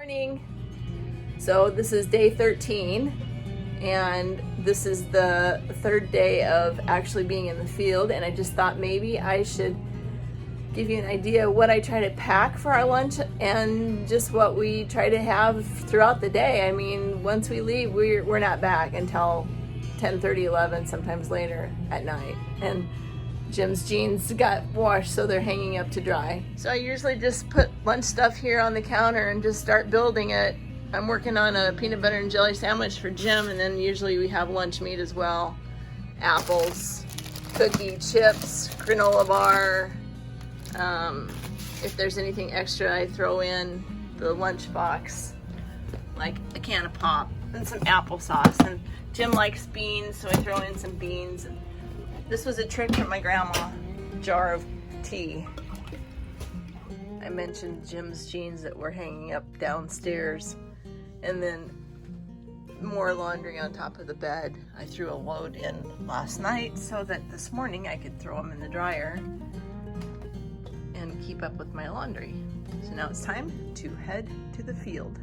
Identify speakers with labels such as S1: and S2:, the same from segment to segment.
S1: Morning. So this is day 13 and this is the third day of actually being in the field, and I just thought maybe I should give you an idea of what I try to pack for our lunch and just what we try to have throughout the day. I mean, once we leave, we're not back until 10:30, 11, sometimes later at night. And Jim's jeans got washed, so they're hanging up to dry. So I usually just put lunch stuff here on the counter and just start building it. I'm working on a peanut butter and jelly sandwich for Jim, and then usually we have lunch meat as well. Apples, cookie, chips, granola bar. If there's anything extra, I throw in the lunch box, like a can of pop and some applesauce. And Jim likes beans, so I throw in some beans. And this was a trick from my grandma, jar of tea. I mentioned Jim's jeans that were hanging up downstairs, and then more laundry on top of the bed. I threw a load in last night so that this morning I could throw them in the dryer and keep up with my laundry. So now it's time to head to the field.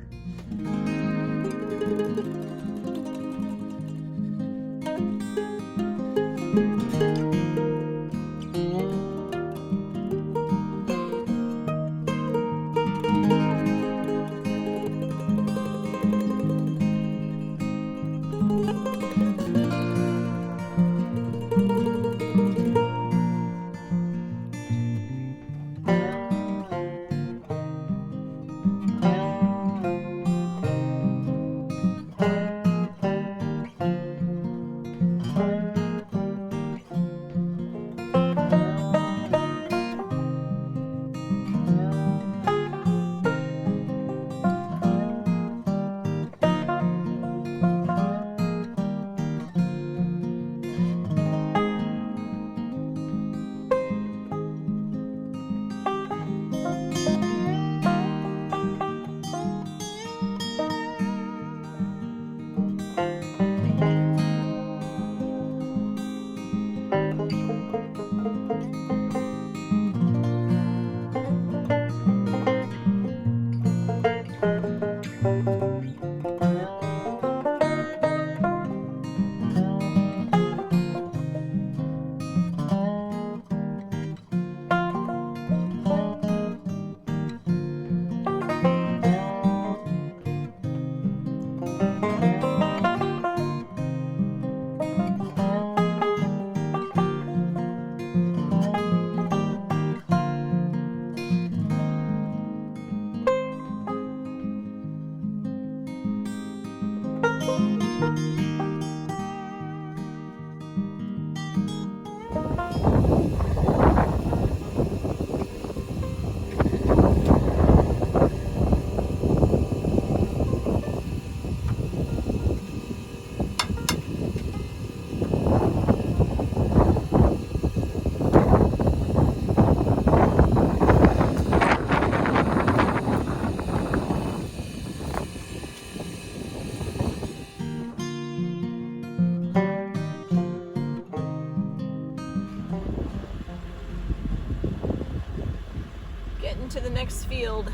S1: Getting to the next field.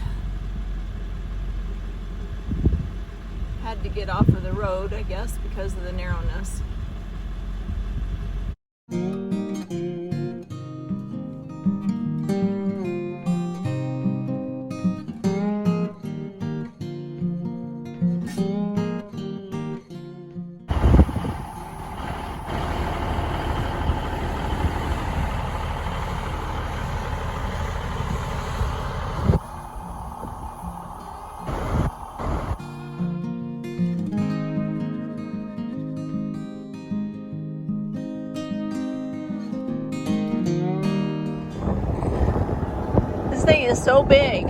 S1: Had to get off of the road, I guess, because of the narrowness. This thing is so big.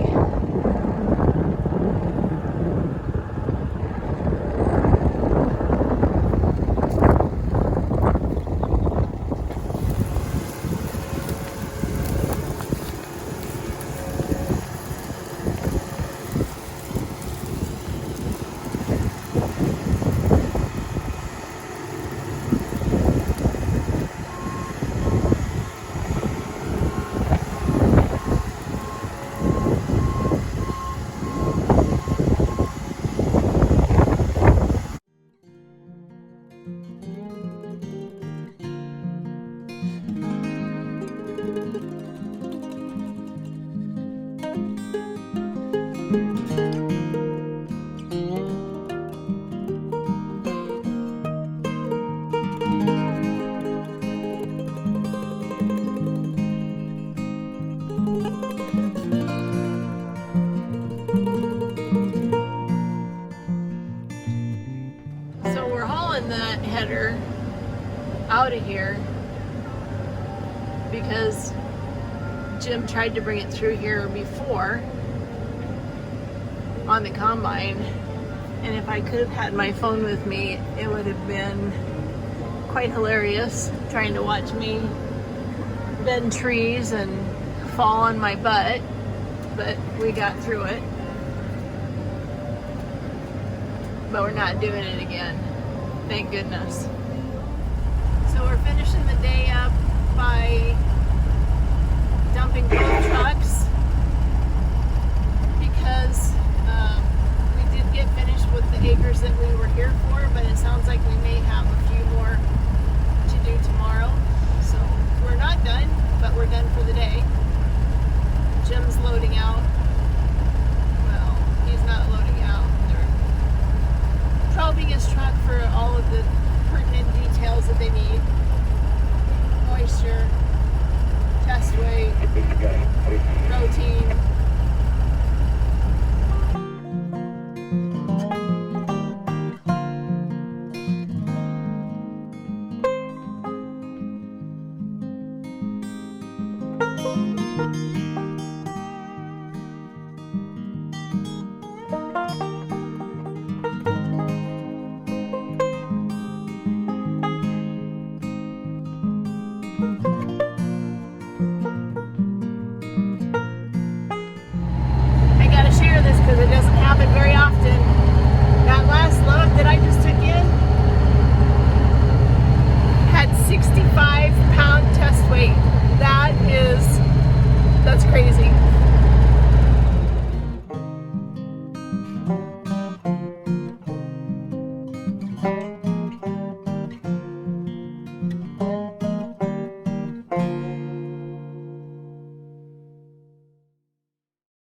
S1: out of here because Jim tried to bring it through here before on the combine, and if I could have had my phone with me, it would have been quite hilarious trying to watch me bend trees and fall on my butt, but we got through it. But we're not doing it again, thank goodness. So we're finishing the day up by dumping both trucks because we did get finished with the acres that we were here for, but it sounds like we may have a few more to do tomorrow. So we're not done, but we're done for the day. Jim's loading out. Well, he's not loading out. They're probing his truck for all of the pertinent details that they need. Moisture, test weight, protein. Because it doesn't happen very often. That last load that I just took in had 65-pound test weight. That's crazy.